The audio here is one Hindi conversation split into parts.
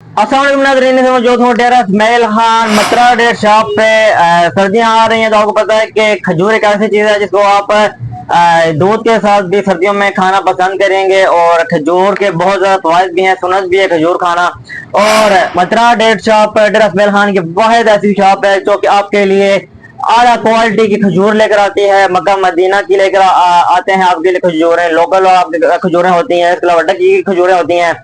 अस्सलाम नाज़रीन, से मौजूद हूँ डेरा इस्माइल खान मत्रा डेयर शॉप पे। सर्दियाँ आ रही हैं तो आपको पता है कि खजूर एक ऐसी चीज़ है जिसको आप दूध के साथ भी सर्दियों में खाना पसंद करेंगे। और खजूर के बहुत ज़्यादा फ़वाइद भी हैं, सुन्नत भी है खजूर खाना। और मत्रा डेयर शॉप डेरा इस्माइल खान की वाहिद ऐसी शॉप है जो कि आपके लिए आला क्वालिटी की खजूर लेकर आती है। मक्का मदीना की लेकर आते हैं आपके लिए खजूरें, लोकल और आपके खजूरें होती हैं। इसके अलावा डक्की की खजूरें होती हैं,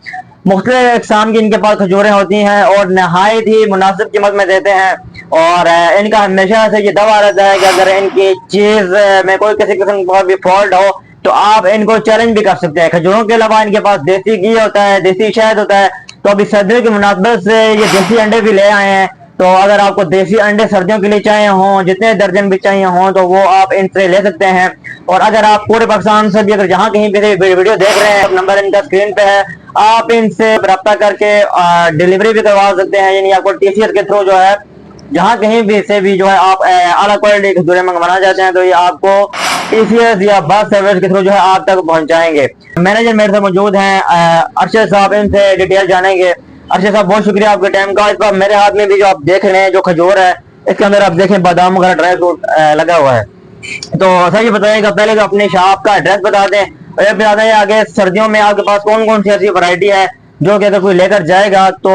मुख्तलिफ इकसाम की इनके पास खजूरें होती हैं और नहायत ही मुनासिब कीमत में देते हैं। और इनका हमेशा से ये दावा रहता है कि अगर इनकी चीज में कोई किसी किस्म का भी फॉल्ट हो तो आप इनको चैलेंज भी कर सकते हैं। खजूरों के अलावा इनके पास देसी घी होता है, देसी शहद होता है। तो अभी सर्दियों की मुनासबत से ये देसी अंडे भी ले आए हैं। तो अगर आपको देसी अंडे सर्दियों के लिए चाहिए हों, जितने दर्जन भी चाहिए हों, तो वो आप इनसे ले सकते हैं। और अगर आप पूरे पाकिस्तान से भी अगर जहाँ कहीं भी वीडियो देख रहे हैं, नंबर इनका स्क्रीन पे है, आप इनसे रब्ता करके डिलीवरी भी करवा सकते हैं। यानी आपको टीसीएस के थ्रू जो है जहाँ कहीं भी से भी जो है आप आला क्वालिटी के खजूरें मंगवाना चाहते हैं तो ये आपको टीसीएस या बस सर्विस के थ्रू जो है आप तक पहुंचाएंगे। मैनेजर मेरे से मौजूद हैं, अरशद साहब, इनसे डिटेल जानेंगे। अरशद साहब, बहुत शुक्रिया आपके टाइम का। इस पर मेरे हाथ में भी जो आप देख रहे हैं जो खजूर है, इसके अंदर आप देखें बादाम वगैरह ड्राई फ्रूट लगा हुआ है। तो सर ये बताइएगा, पहले तो अपनी शॉप का एड्रेस बता दें और ये बता दें आगे सर्दियों में आपके पास कौन कौन सी ऐसी वैरायटी है जो कि अगर कोई लेकर जाएगा तो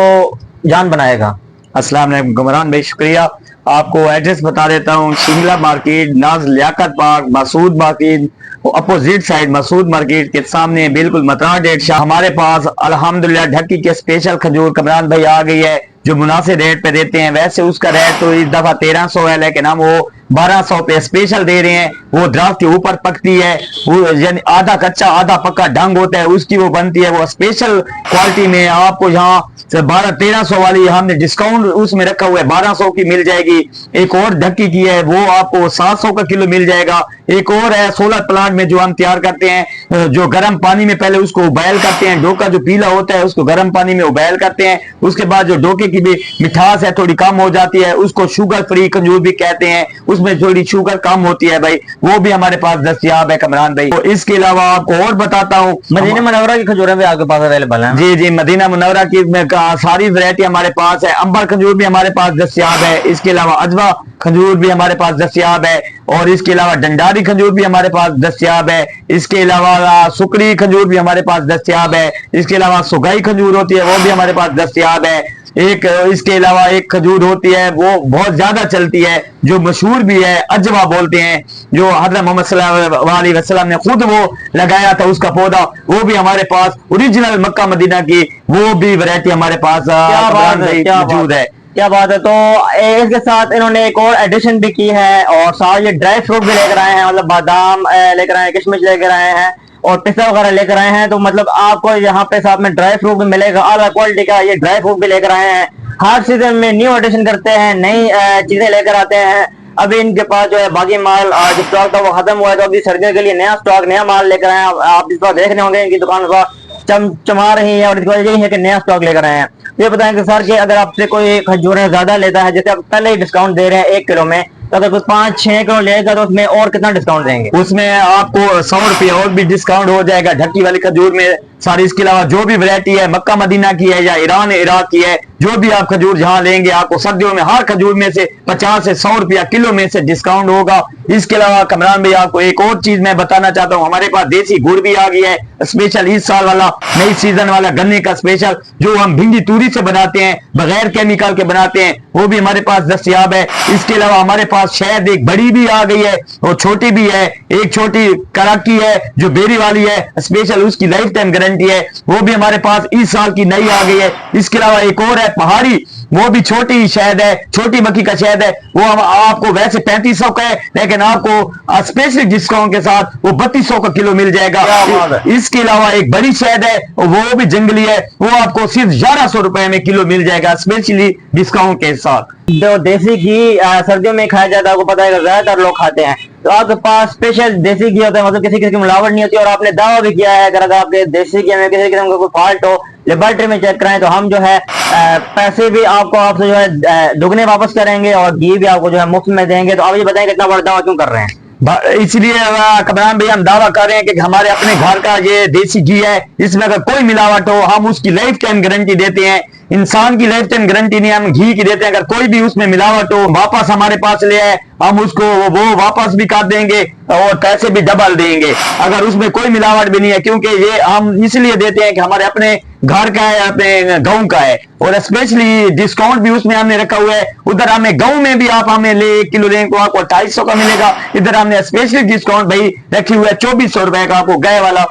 जान बनाएगा। अस्सलाम वालेकुम गुमरान भाई, शुक्रिया। आपको एड्रेस बता देता हूँ। Shingla market, Naaz Liyaqat park, Masood market, opposite side Masood market के सामने बिल्कुल मत्रा डेट शाह। हमारे पास अल्हम्दुलिल्लाह ढक्की के स्पेशल खजूर कमरान भाई आ गई है जो मुनासिब रेट पे देते हैं। वैसे उसका रेट तो इस दफा 1300 है, लेकिन हम वो 1200 पे स्पेशल दे रहे हैं। वो दरख्त के ऊपर पकती है, वो यानी आधा कच्चा आधा पक्का ढंग होता है उसकी वो बनती है। वो स्पेशल क्वालिटी में आपको यहाँ से 1200-1300 वाली हमने डिस्काउंट उसमें रखा हुआ है, 1200 की मिल जाएगी। एक और ढक्की की है वो आपको 700 का किलो मिल जाएगा। एक और है 16 प्लांट में जो हम तैयार करते हैं, जो गर्म पानी में पहले उसको उबाइल करते हैं। डोका जो पीला होता है उसको गर्म पानी में उबाइल करते हैं। उसके बाद जो डोके की भी मिठास है थोड़ी कम हो जाती है, उसको शुगर फ्री खजूर भी कहते हैं। उसमें थोड़ी शुगर कम होती है भाई, वो भी हमारे पास दस्तयाब है कमरान भाई। तो इसके अलावा आपको और बताता हूँ, मदीना मुनव्वरा की खजूरें भी आपके पास अवेलेबल हैं। जी जी, मदीना मुनव्वरा की सारी वैरायटी हमारे पास है। अंबर खजूर भी हमारे पास दस्तयाब है। इसके अलावा अजवा खजूर भी हमारे पास दस्तयाब है। और इसके अलावा डंडारी खजूर भी हमारे पास दस्तयाब है। इसके अलावा सुकड़ी खजूर भी हमारे पास दस्तयाब है। इसके अलावा सुगाई खजूर होती है वो भी हमारे पास दस्तयाब है। एक इसके अलावा एक खजूर होती है वो बहुत ज्यादा चलती है जो मशहूर भी है, अजवा बोलते हैं, जो हज़रत मोहम्मद सल्लल्लाहु अलैहि वसल्लम ने खुद वो लगाया था उसका पौधा, वो भी हमारे पास ओरिजिनल मक्का मदीना की वो भी वैरायटी हमारे पास मौजूद है। क्या बात है। तो इसके साथ इन्होंने एक और एडिशन भी की है और साथ ये ड्राई फ्रूट भी लेकर आए हैं, मतलब बादाम लेकर आए हैं, किशमिश लेकर आए हैं और पिस्ता वगैरह लेकर आए हैं। तो मतलब आपको यहाँ पे साथ में ड्राई फ्रूट भी मिलेगा, आला क्वालिटी का ये ड्राई फ्रूट भी लेकर आए हैं। हर सीजन में न्यू एडिशन करते हैं, नई चीजें लेकर आते हैं। अभी इनके पास जो है बाकी माल जो स्टॉक था वो खत्म हुआ है, तो अभी सर्दियों के लिए नया स्टॉक नया माल लेकर आए हैं। आप इस बार देख रहे होंगे इनकी दुकान पर चमचमा रही है और इसकी वजह यही है कि नया स्टॉक लेकर आए हैं। ये बताएं कि सर कि अगर आपसे कोई खजूरें ज्यादा लेता है, जैसे आप पहले ही डिस्काउंट दे रहे हैं 1 किलो में, तो अगर कोई 5-6 किलो लेगा तो उसमें और कितना डिस्काउंट देंगे? उसमें आपको 100 रुपये और भी डिस्काउंट हो जाएगा ढक्की वाली खजूर में सारी। इसके अलावा जो भी वैरायटी है मक्का मदीना की है या ईरान इराक की है, जो भी आप खजूर जहां लेंगे आपको सर्दियों में हर खजूर में से 50 से 100 रुपया किलो में से डिस्काउंट होगा। इसके अलावा कमरान भाई आपको एक और चीज मैं बताना चाहता हूँ, हमारे पास देसी गुड़ भी आ गया है स्पेशल इस साल वाला, नई सीजन वाला गन्ने का स्पेशल, जो हम भिंडी तूरी से बनाते हैं, बगैर केमिकल के बनाते हैं, वो भी हमारे पास दस्तयाब है। इसके अलावा हमारे पास शहद एक बड़ी भी आ गई है और छोटी भी है। एक छोटी कराकी है जो बेरी वाली है स्पेशल, उसकी लाइफ टाइम गारंटी है, वो भी हमारे पास इस साल की नई आ गई है। इसके अलावा एक और है पहाड़ी, वो भी छोटी शहद है, छोटी मक्की का शहद है, वो हम आपको वैसे 3500 का है, लेकिन आपको स्पेशल डिस्काउंट के साथ वो 3200 का किलो मिल जाएगा। इसके अलावा एक बड़ी शहद है वो भी जंगली है, वो आपको सिर्फ 1100 रुपए में किलो मिल जाएगा स्पेशली डिस्काउंट के साथ। जो देसी घी सर्दियों में खाया जाता है, आपको पता है ज्यादातर लोग खाते हैं, तो आपके पास स्पेशल देसी घी होता है, मतलब किसी किसी की मिलावट नहीं होती। और आपने दावा भी किया है अगर आपके देसी घी में किसी किस्म का कोई फॉल्ट हो, लेबोरेटरी में चेक कराएं तो हम जो है पैसे भी आपको आपसे जो है दुगने वापस करेंगे और घी भी आपको जो है मुफ्त में देंगे। तो आप ये बताएं कितना बड़ा दावा क्यों कर रहे हैं? इसलिए कमरान भाई हम दावा कर रहे हैं कि हमारे अपने घर का ये देसी घी है, इसमें अगर कोई मिलावट हो हम उसकी लाइफ टाइम गारंटी देते हैं इंसान की लाइफ टाइम गारंटी नहीं, हम घी की देते हैं। अगर कोई भी उसमें मिलावट हो वापस हमारे पास ले आए, हम उसको वो वापस भी कर देंगे और पैसे भी डबल देंगे। अगर उसमें कोई मिलावट भी नहीं है, क्योंकि ये हम इसलिए देते हैं कि हमारे अपने घर का है, अपने गांव का है, और स्पेशली डिस्काउंट भी उसमें हमने रखा हुआ है। उधर हमें गांव में भी आप हमें ले 1 किलो लेंगे तो आपको 250 का मिलेगा। इधर हमने स्पेशली डिस्काउंट भाई रखी हुआ है, 2400 रुपए का आपको गाय वाला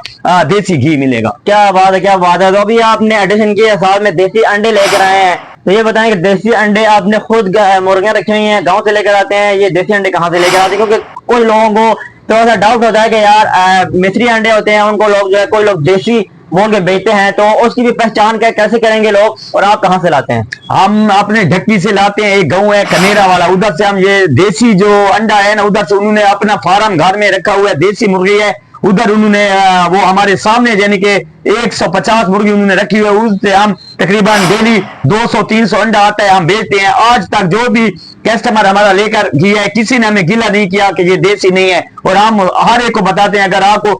देसी घी मिलेगा। क्या बात है, क्या बात है। तो अभी आपने एडिशन किया, साथ में देसी अंडे लेकर आए हैं, तो ये बताएं कि देसी अंडे आपने खुद मुर्गियां रखी हुई हैं, गांव से लेकर आते हैं, ये देसी अंडे कहाँ से लेकर आते हैं? क्योंकि कोई लोगों को थोड़ा सा डाउट होता है कि यार मिस्री अंडे होते हैं, उनको लोग जो है कोई लोग देसी बोल के बेचते हैं, तो उसकी भी पहचान कैसे करेंगे लोग, और आप कहाँ से लाते हैं? हम अपने ढक्की से लाते हैं, एक गांव है कनेरा वाला, उधर से हम ये देसी जो अंडा है ना, उधर से उन्होंने अपना फार्म घर में रखा हुआ है, देसी मुर्गी है, उधर उन्होंने वो हमारे सामने यानी कि 150 मुर्गी उन्होंने रखी हुई है। उससे हम तकरीबन डेली 200-300 अंडा आता है, हम बेचते हैं। आज तक जो भी कस्टमर हमारा लेकर गया है, किसी ने हमें गिला नहीं किया कि ये देसी नहीं है। और हम हर एक को बताते हैं, अगर आपको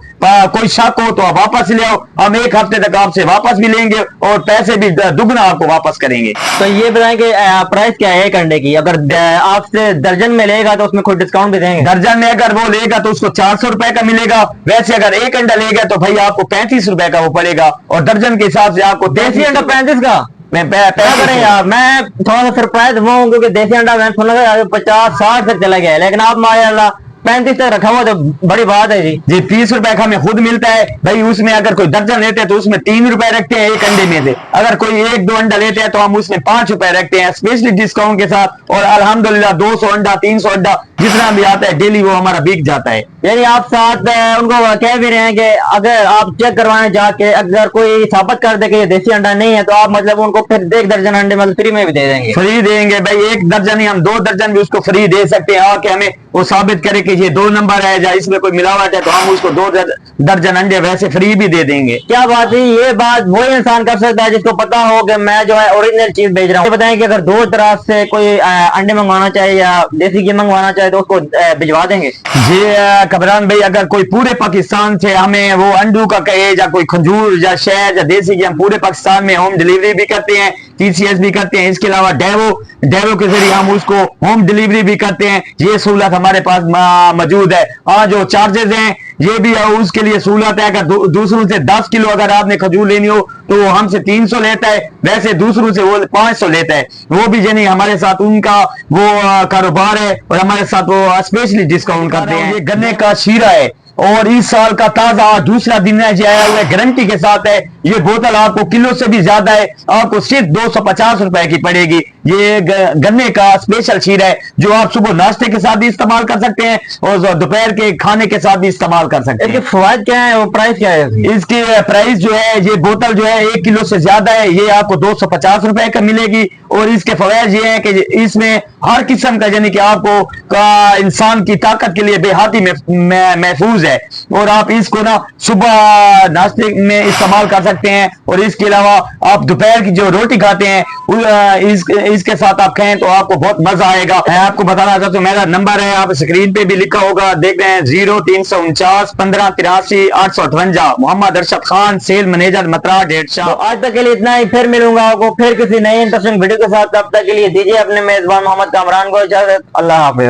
कोई शक हो तो आप वापस ले आओ, हम 1 हफ्ते तक आपसे वापस भी लेंगे और पैसे भी दुगना आपको वापस करेंगे। तो ये बताएं कि प्राइस क्या है एक अंडे की? अगर आपसे दर्जन में लेगा तो उसमें कोई डिस्काउंट भी देंगे? दर्जन में अगर वो लेगा तो उसको 400 रुपए का मिलेगा। वैसे अगर 1 अंडा लेगा तो भाई आपको 35 रुपए का वो पड़ेगा, और दर्जन के हिसाब से आपको देसी अंडा 35 का? मैं क्या करें यार, मैं थोड़ा सा सरप्राइज हुआ हूँ, क्योंकि देसी अंडा मैंने सुना था 50-60 तक चला गया है, लेकिन आप माशाल्लाह 35 तक रखा हुआ, तो बड़ी बात है जी। 30 रुपए का हमें खुद मिलता है भाई। उसमें अगर कोई दर्जन लेते हैं तो उसमें 3 रुपए रखते हैं एक अंडे में से। अगर कोई 1-2 अंडा लेते हैं तो हम उसमें 5 रुपए रखते हैं स्पेशली डिस्काउंट के साथ। और अल्हम्दुलिल्लाह 200 अंडा 300 अंडा जितना भी आता है डेली वो हमारा बिक जाता है। यानी आप साथ उनको कह भी रहे हैं कि अगर आप चेक करवाने जाके अगर कोई साबित कर दे कि ये देसी अंडा नहीं है, तो आप मतलब उनको फिर 1 दर्जन अंडे मतलब फ्री में भी दे देंगे? फ्री देंगे भाई, 1 दर्जन ही, हम 2 दर्जन भी उसको फ्री दे सकते हैं। आके हमें वो साबित करे कि ये 2 नंबर है या इसमें कोई मिलावट है, तो हम उसको 2 दर्जन अंडे वैसे फ्री भी दे देंगे। क्या बात है, ये बात वही इंसान कर सकता है जिसको पता हो कि मैं जो है ओरिजिनल चीज बेच रहा हूँ। बताएं कि अगर 2 तरफ से कोई अंडे मंगवाना चाहे या देसी घी मंगवाना चाहे तो उसको भिजवा देंगे? जी कमरान भाई, अगर कोई पूरे पाकिस्तान से हमें वो अंडू का कहे या कोई खजूर या शहद या देसी घी, हम पूरे पाकिस्तान में होम डिलीवरी भी करते हैं, TCS भी करते हैं। इसके अलावा डेवो के जरिए हम उसको होम डिलीवरी भी करते हैं। ये सहूलत हमारे पास मौजूद है। और जो चार्जेस हैं ये भी उसके लिए सहूलत है। अगर दूसरों से 10 किलो अगर आपने खजूर लेनी हो तो वो हमसे 300 लेता है, वैसे दूसरों से वो 500 लेता है। वो भी यानी हमारे साथ उनका वो कारोबार है और हमारे साथ वो स्पेशली डिस्काउंट करते हैं। ये गन्ने का शीरा है और इस साल का ताजा दूसरा दिन है, आया हुआ है, गारंटी के साथ है। ये बोतल आपको किलो से भी ज्यादा है, आपको सिर्फ 250 रुपए की पड़ेगी। ये गन्ने का स्पेशल शीरा है जो आप सुबह नाश्ते के साथ भी इस्तेमाल कर सकते हैं और दोपहर के खाने के साथ भी इस्तेमाल कर सकते हैं। इसके फवायद क्या है, वो प्राइस क्या है? इसकी प्राइस जो है, ये बोतल जो है 1 किलो से ज्यादा है, ये आपको 250 रुपए का मिलेगी। और इसके फवायद ये है कि इसमें हर किस्म का यानी कि आपको इंसान की ताकत के लिए बेहद महफूज है। और आप इसको ना सुबह नाश्ते में इस्तेमाल कर सकते हैं, और इसके अलावा आप दोपहर की जो रोटी खाते हैं इसके साथ आप खाएं तो आपको बहुत मजा आएगा। मैं आपको बताना चाहता हूँ, मेरा नंबर है, आप स्क्रीन पे भी लिखा होगा, देख रहे हैं, 0349 1583 858। मोहम्मद अरशद खान, सेल मैनेजर, मतरा, डेढ़ शाह। तो आज तक के लिए इतना ही, फिर मिलूंगा आपको फिर किसी नई इंटरेस्टिंग वीडियो के साथ। तब तक के लिए दीजिए अपने मेजबान मोहम्मद कामरान को इजाजत। अल्लाह हाफिज।